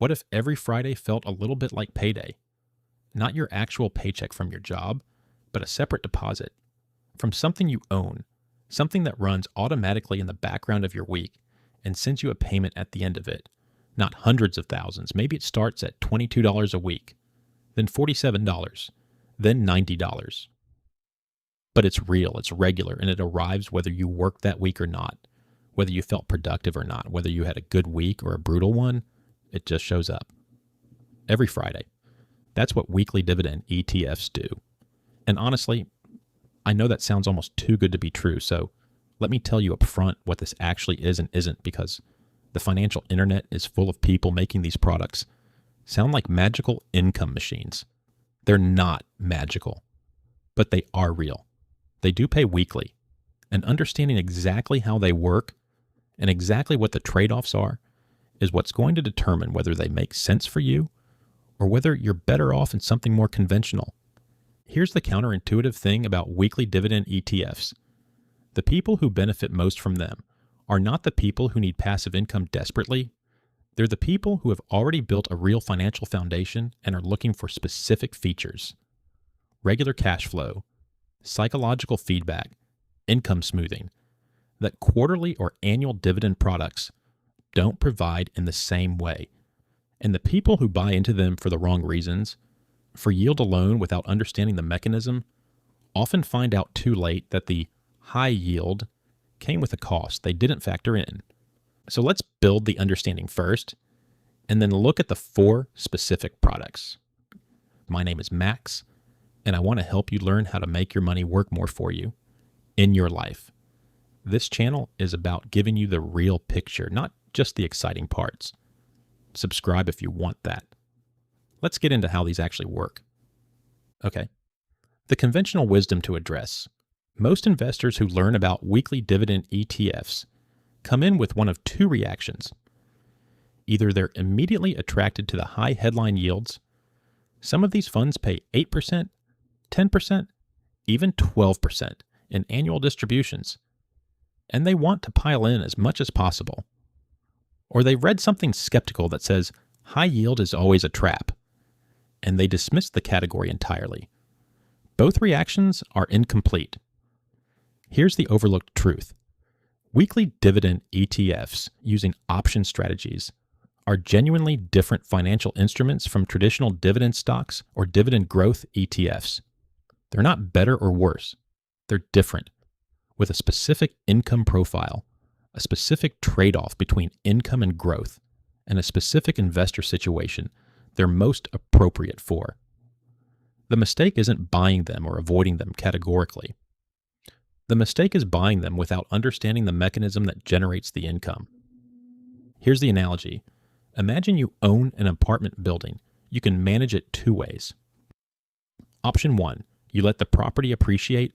What if every Friday felt a little bit like payday? Not your actual paycheck from your job, but a separate deposit from something you own, something that runs automatically in the background of your week and sends you a payment at the end of it. Not hundreds of thousands. Maybe it starts at $22 a week, then $47, then $90. But it's real, it's regular, and it arrives whether you work that week or not, whether you felt productive or not, whether you had a good week or a brutal one, it just shows up. Every Friday. That's what weekly dividend ETFs do. And honestly, I know that sounds almost too good to be true, so let me tell you up front what this actually is and isn't, because the financial internet is full of people making these products sound like magical income machines. They're not magical, but they are real. They do pay weekly, and understanding exactly how they work and exactly what the trade-offs are is what's going to determine whether they make sense for you or whether you're better off in something more conventional. Here's the counterintuitive thing about weekly dividend ETFs. The people who benefit most from them are not the people who need passive income desperately. They're the people who have already built a real financial foundation and are looking for specific features. Regular cash flow, psychological feedback, income smoothing, that quarterly or annual dividend products don't provide in the same way. And the people who buy into them for the wrong reasons, for yield alone without understanding the mechanism, often find out too late that the high yield came with a cost they didn't factor in. So let's build the understanding first, and then look at the 4 specific products. My name is Max, and I want to help you learn how to make your money work more for you in your life. This channel is about giving you the real picture, not just the exciting parts. Subscribe if you want that. Let's get into how these actually work. Okay. The conventional wisdom to address. Most investors who learn about weekly dividend ETFs come in with one of 2 reactions. Either they're immediately attracted to the high headline yields. Some of these funds pay 8%, 10%, even 12% in annual distributions, and they want to pile in as much as possible. Or they read something skeptical that says high yield is always a trap, and they dismiss the category entirely. Both reactions are incomplete. Here's the overlooked truth. Weekly dividend ETFs using option strategies are genuinely different financial instruments from traditional dividend stocks or dividend growth ETFs. They're not better or worse. They're different, with a specific income profile, a specific trade-off between income and growth, and a specific investor situation they're most appropriate for. The mistake isn't buying them or avoiding them categorically. The mistake is buying them without understanding the mechanism that generates the income. Here's the analogy. Imagine you own an apartment building. You can manage it 2 ways. Option 1, you let the property appreciate.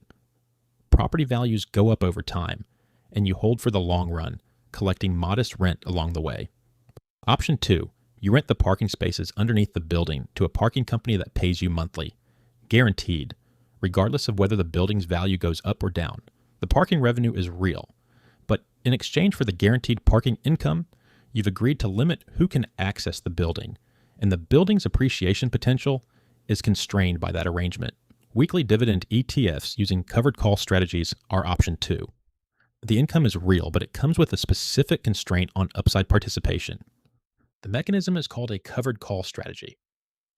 Property values go up over time, and you hold for the long run, collecting modest rent along the way. Option 2, you rent the parking spaces underneath the building to a parking company that pays you monthly, guaranteed, regardless of whether the building's value goes up or down. The parking revenue is real, but in exchange for the guaranteed parking income, you've agreed to limit who can access the building, and the building's appreciation potential is constrained by that arrangement. Weekly dividend ETFs using covered call strategies are option 2. The income is real, but it comes with a specific constraint on upside participation. The mechanism is called a covered call strategy.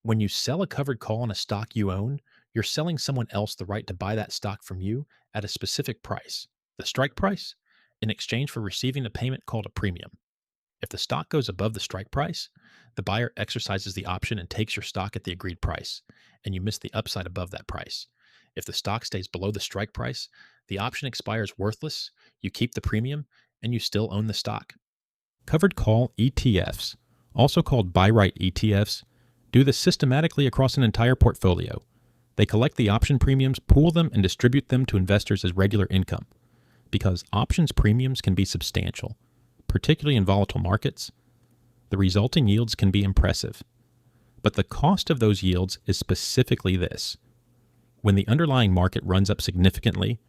When you sell a covered call on a stock you own, you're selling someone else the right to buy that stock from you at a specific price, the strike price, in exchange for receiving a payment called a premium. If the stock goes above the strike price, the buyer exercises the option and takes your stock at the agreed price, and you miss the upside above that price. If the stock stays below the strike price, the option expires worthless, you keep the premium, and you still own the stock. Covered call ETFs, also called buy right ETFs, do this systematically across an entire portfolio. They collect the option premiums, pool them, and distribute them to investors as regular income. Because options premiums can be substantial, particularly in volatile markets, the resulting yields can be impressive. But the cost of those yields is specifically this. When the underlying market runs up significantly,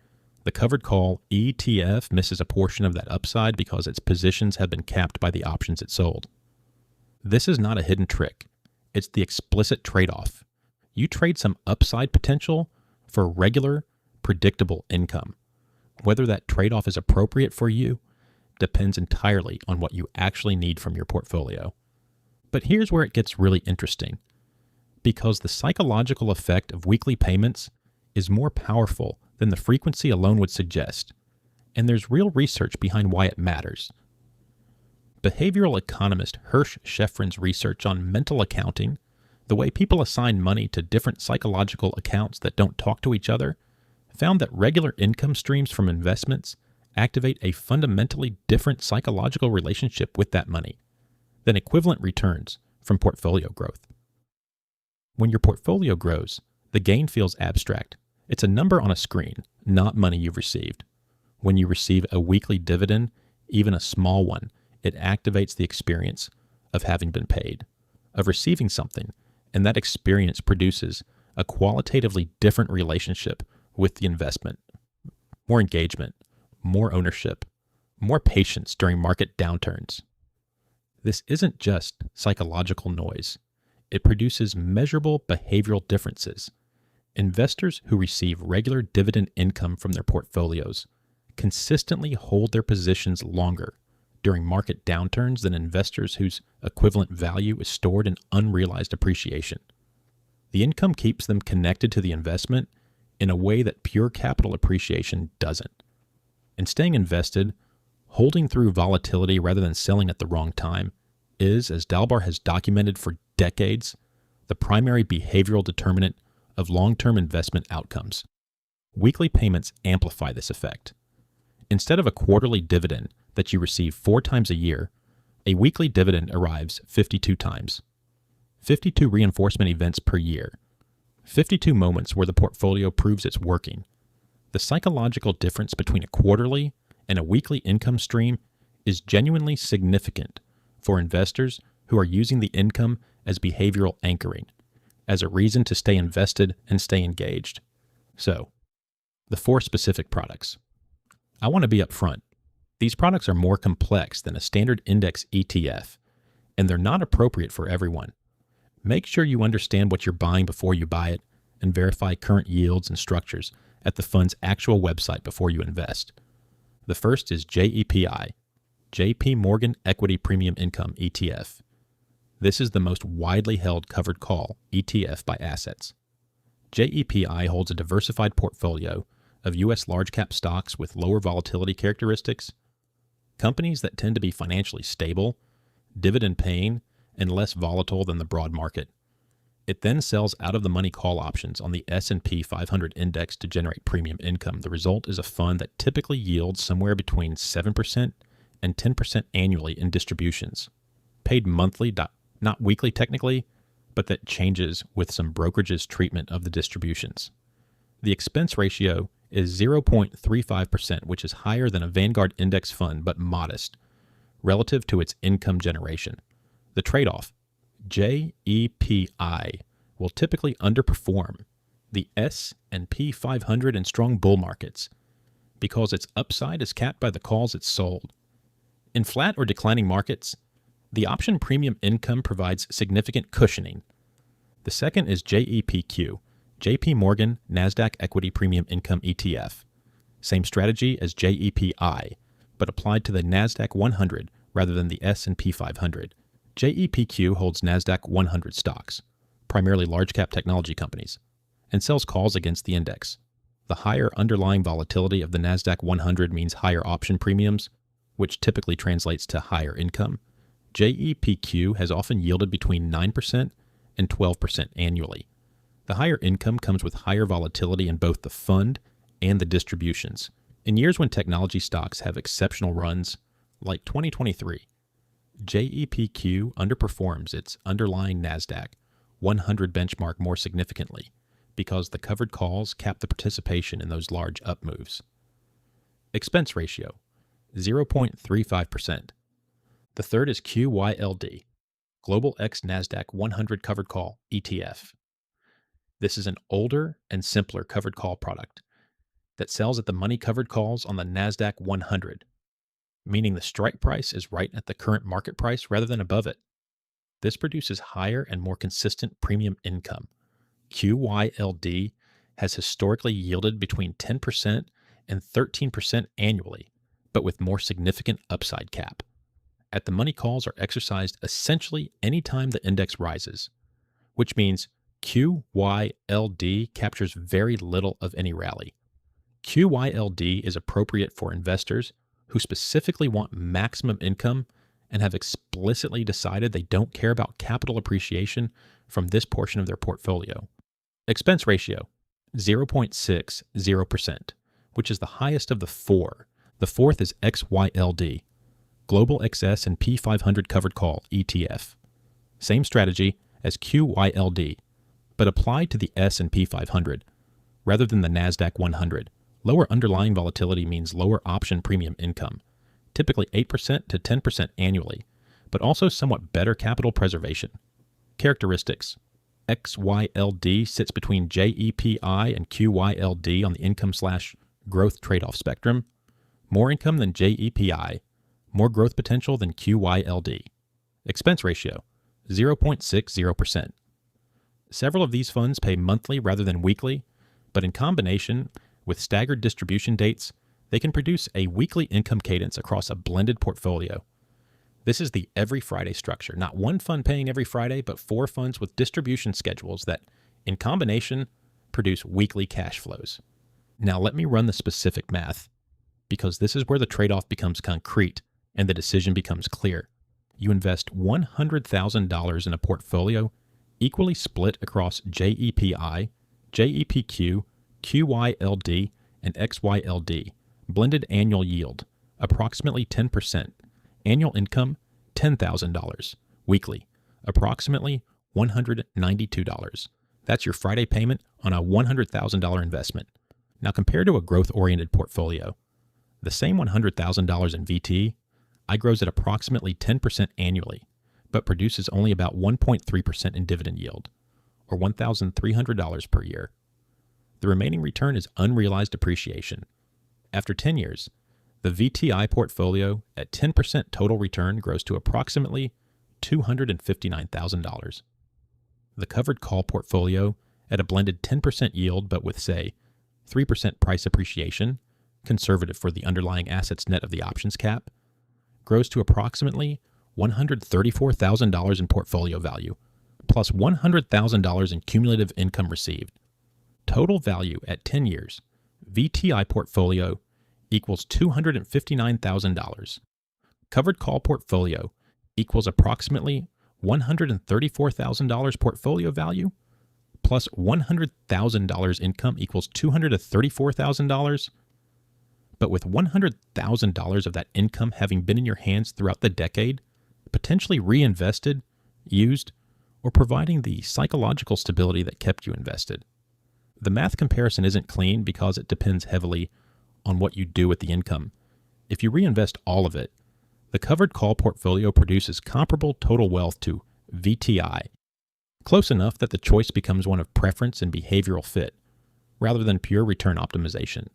the covered call ETF misses a portion of that upside because its positions have been capped by the options it sold. This is not a hidden trick. It's the explicit trade-off. You trade some upside potential for regular, predictable income. Whether that trade-off is appropriate for you depends entirely on what you actually need from your portfolio. But here's where it gets really interesting. Because the psychological effect of weekly payments is more powerful than the frequency alone would suggest, and there's real research behind why it matters. Behavioral economist Hirsch Sheffrin's research on mental accounting, the way people assign money to different psychological accounts that don't talk to each other, found that regular income streams from investments activate a fundamentally different psychological relationship with that money than equivalent returns from portfolio growth. When your portfolio grows, the gain feels abstract. It's a number on a screen, not money you've received. When you receive a weekly dividend, even a small one, it activates the experience of having been paid, of receiving something, and that experience produces a qualitatively different relationship with the investment. More engagement, more ownership, more patience during market downturns. This isn't just psychological noise. It produces measurable behavioral differences. Investors who receive regular dividend income from their portfolios consistently hold their positions longer during market downturns than investors whose equivalent value is stored in unrealized appreciation. The income keeps them connected to the investment in a way that pure capital appreciation doesn't. And staying invested, holding through volatility rather than selling at the wrong time, is, as Dalbar has documented for decades, the primary behavioral determinant of long-term investment outcomes. Weekly payments amplify this effect. Instead of a quarterly dividend that you receive 4 times a year, a weekly dividend arrives 52 times. 52 reinforcement events per year. 52 moments where the portfolio proves it's working. The psychological difference between a quarterly and a weekly income stream is genuinely significant for investors who are using the income as behavioral anchoring, as a reason to stay invested and stay engaged. So, the 4 specific products. I want to be upfront. These products are more complex than a standard index ETF, and they're not appropriate for everyone. Make sure you understand what you're buying before you buy it, and verify current yields and structures at the fund's actual website before you invest. The first is JEPI, JP Morgan Equity Premium Income ETF. This is the most widely held covered call ETF by assets. JEPI holds a diversified portfolio of U.S. large-cap stocks with lower volatility characteristics, companies that tend to be financially stable, dividend-paying, and less volatile than the broad market. It then sells out-of-the-money call options on the S&P 500 index to generate premium income. The result is a fund that typically yields somewhere between 7% and 10% annually in distributions, paid monthly, not weekly technically, but that changes with some brokerage's treatment of the distributions. The expense ratio is 0.35%, which is higher than a Vanguard index fund, but modest relative to its income generation. The trade-off, JEPI will typically underperform the S&P 500 in strong bull markets because its upside is capped by the calls it's sold. In flat or declining markets, the option premium income provides significant cushioning. The second is JEPQ, JP Morgan NASDAQ Equity Premium Income ETF. Same strategy as JEPI, but applied to the NASDAQ 100 rather than the S&P 500. JEPQ holds NASDAQ 100 stocks, primarily large-cap technology companies, and sells calls against the index. The higher underlying volatility of the NASDAQ 100 means higher option premiums, which typically translates to higher income. JEPQ has often yielded between 9% and 12% annually. The higher income comes with higher volatility in both the fund and the distributions. In years when technology stocks have exceptional runs, like 2023, JEPQ underperforms its underlying NASDAQ 100 benchmark more significantly because the covered calls cap the participation in those large up moves. Expense ratio, 0.35%. The third is QYLD, Global X NASDAQ 100 Covered Call ETF. This is an older and simpler covered call product that sells at the money covered calls on the NASDAQ 100, meaning the strike price is right at the current market price rather than above it. This produces higher and more consistent premium income. QYLD has historically yielded between 10% and 13% annually, but with more significant upside cap. At the money calls are exercised essentially any time the index rises, which means QYLD captures very little of any rally. QYLD is appropriate for investors who specifically want maximum income and have explicitly decided they don't care about capital appreciation from this portion of their portfolio. Expense ratio, 0.60%, which is the highest of the four. The fourth is XYLD, Global XS&P 500 Covered Call ETF. Same strategy as QYLD, but applied to the S&P 500 rather than the NASDAQ 100. Lower underlying volatility means lower option premium income, typically 8% to 10% annually, but also somewhat better capital preservation. Characteristics. XYLD sits between JEPI and QYLD on the income/growth trade-off spectrum. More income than JEPI, more growth potential than QYLD. Expense ratio, 0.60%. Several of these funds pay monthly rather than weekly, but in combination with staggered distribution dates, they can produce a weekly income cadence across a blended portfolio. This is the every Friday structure, not one fund paying every Friday, but 4 funds with distribution schedules that, in combination, produce weekly cash flows. Now let me run the specific math, because this is where the trade-off becomes concrete and the decision becomes clear. You invest $100,000 in a portfolio equally split across JEPI, JEPQ, QYLD, and XYLD. Blended annual yield, approximately 10%. Annual income, $10,000. Weekly, approximately $192. That's your Friday payment on a $100,000 investment. Now compared to a growth-oriented portfolio, the same $100,000 in VT, I grows at approximately 10% annually, but produces only about 1.3% in dividend yield, or $1,300 per year. The remaining return is unrealized appreciation. After 10 years, the VTI portfolio at 10% total return grows to approximately $259,000. The covered call portfolio at a blended 10% yield but with, say, 3% price appreciation, conservative for the underlying assets net of the options cap, grows to approximately $134,000 in portfolio value, plus $100,000 in cumulative income received. Total value at 10 years, VTI portfolio equals $259,000. Covered call portfolio equals approximately $134,000 portfolio value, plus $100,000 income equals $234,000. But with $100,000 of that income having been in your hands throughout the decade, potentially reinvested, used, or providing the psychological stability that kept you invested. The math comparison isn't clean because it depends heavily on what you do with the income. If you reinvest all of it, the covered call portfolio produces comparable total wealth to VTI, close enough that the choice becomes one of preference and behavioral fit, rather than pure return optimization.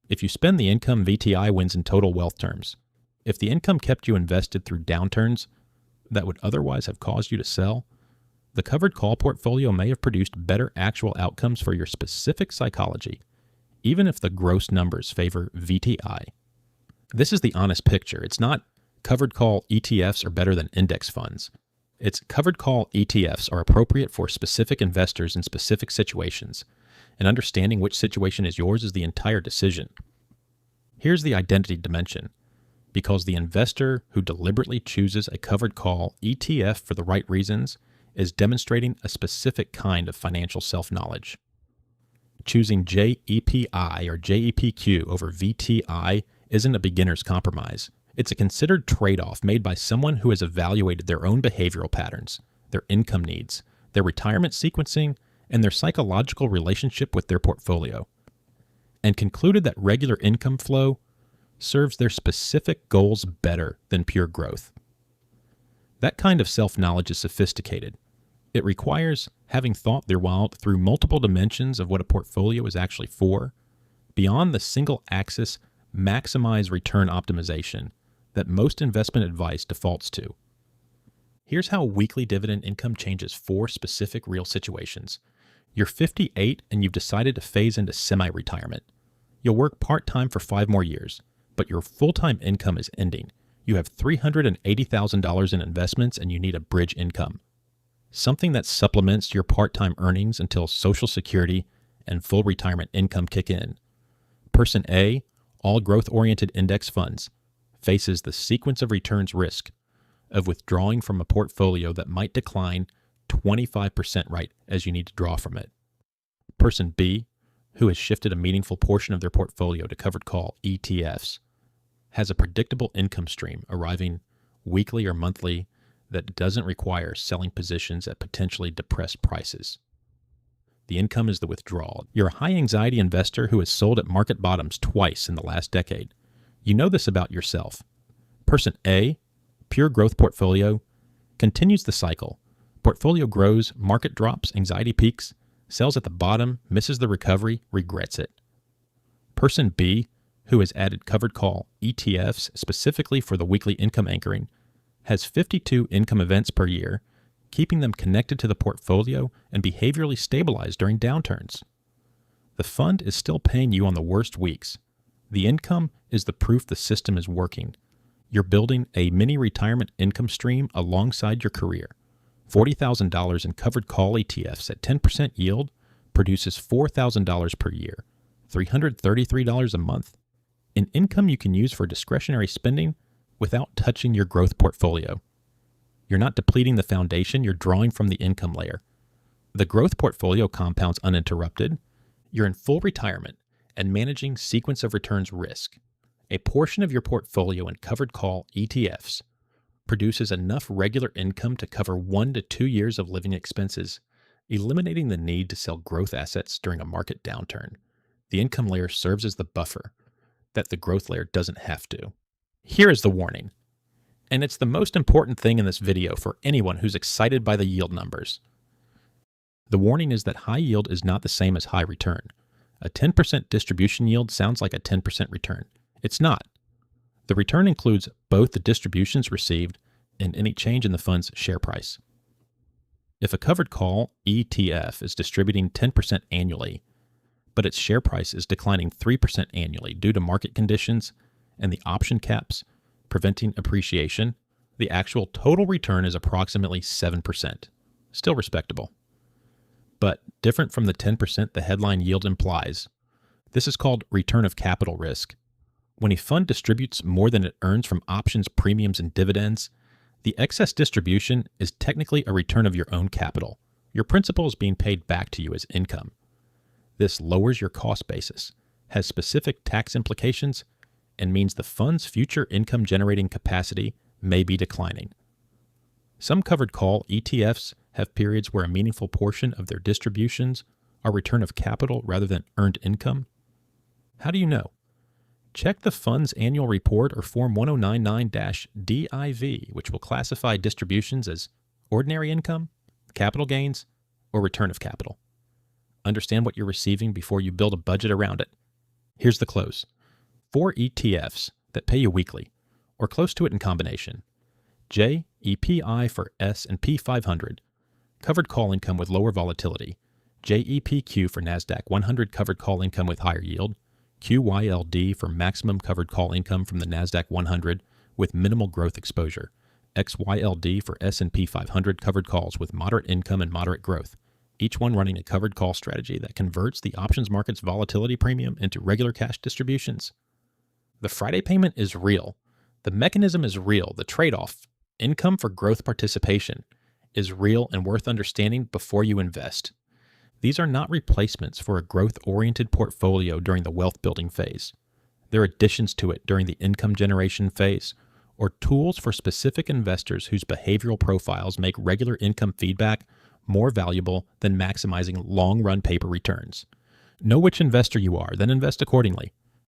If you spend the income, VTI wins in total wealth terms. If the income kept you invested through downturns that would otherwise have caused you to sell, the covered call portfolio may have produced better actual outcomes for your specific psychology, even if the gross numbers favor VTI. This is the honest picture. It's not covered call ETFs are better than index funds. It's covered call ETFs are appropriate for specific investors in specific situations, and understanding which situation is yours is the entire decision. Here's the identity dimension. Because the investor who deliberately chooses a covered call ETF for the right reasons is demonstrating a specific kind of financial self-knowledge. Choosing JEPI or JEPQ over VTI isn't a beginner's compromise. It's a considered trade-off made by someone who has evaluated their own behavioral patterns, their income needs, their retirement sequencing, and their psychological relationship with their portfolio, and concluded that regular income flow serves their specific goals better than pure growth. That kind of self-knowledge is sophisticated. It requires having thought through multiple dimensions of what a portfolio is actually for, beyond the single-axis maximize return optimization that most investment advice defaults to. Here's how weekly dividend income changes 4 specific real situations. You're 58 and you've decided to phase into semi-retirement. You'll work part-time for 5 more years, but your full-time income is ending. You have $380,000 in investments and you need a bridge income. Something that supplements your part-time earnings until Social Security and full retirement income kick in. Person A, all growth-oriented index funds, faces the sequence of returns risk of withdrawing from a portfolio that might decline 25% right as you need to draw from it. Person B, who has shifted a meaningful portion of their portfolio to covered call ETFs, has a predictable income stream arriving weekly or monthly that doesn't require selling positions at potentially depressed prices. The income is the withdrawal. You're a high-anxiety investor who has sold at market bottoms twice in the last decade. You know this about yourself. Person A, pure growth portfolio, continues the cycle. Portfolio grows, market drops, anxiety peaks, sells at the bottom, misses the recovery, regrets it. Person B, who has added covered call ETFs specifically for the weekly income anchoring, has 52 income events per year, keeping them connected to the portfolio and behaviorally stabilized during downturns. The fund is still paying you on the worst weeks. The income is the proof the system is working. You're building a mini retirement income stream alongside your career. $40,000 in covered call ETFs at 10% yield produces $4,000 per year, $333 a month, in income you can use for discretionary spending without touching your growth portfolio. You're not depleting the foundation, you're drawing from the income layer. The growth portfolio compounds uninterrupted. You're in full retirement and managing sequence of returns risk. A portion of your portfolio in covered call ETFs produces enough regular income to cover 1 to 2 years of living expenses, eliminating the need to sell growth assets during a market downturn. The income layer serves as the buffer that the growth layer doesn't have to. Here is the warning, and it's the most important thing in this video for anyone who's excited by the yield numbers. The warning is that high yield is not the same as high return. A 10% distribution yield sounds like a 10% return. It's not. The return includes both the distributions received and any change in the fund's share price. If a covered call ETF is distributing 10% annually, but its share price is declining 3% annually due to market conditions and the option caps preventing appreciation, the actual total return is approximately 7%. Still respectable. But different from the 10% the headline yield implies. This is called return of capital risk. When a fund distributes more than it earns from options, premiums, and dividends, the excess distribution is technically a return of your own capital. Your principal is being paid back to you as income. This lowers your cost basis, has specific tax implications, and means the fund's future income generating capacity may be declining. Some covered call ETFs have periods where a meaningful portion of their distributions are return of capital rather than earned income. How do you know? Check the fund's annual report or Form 1099-DIV, which will classify distributions as ordinary income, capital gains, or return of capital. Understand what you're receiving before you build a budget around it. Here's the close. 4 ETFs that pay you weekly, or close to it in combination. JEPI for S&P 500, covered call income with lower volatility. JEPQ for NASDAQ 100 covered call income with higher yield. QYLD for maximum covered call income from the NASDAQ 100 with minimal growth exposure. XYLD for S&P 500 covered calls with moderate income and moderate growth, each one running a covered call strategy that converts the options market's volatility premium into regular cash distributions. The Friday payment is real. The mechanism is real. The trade-off, income for growth participation, is real and worth understanding before you invest. These are not replacements for a growth-oriented portfolio during the wealth-building phase. They're additions to it during the income generation phase, or tools for specific investors whose behavioral profiles make regular income feedback more valuable than maximizing long-run paper returns. Know which investor you are, then invest accordingly.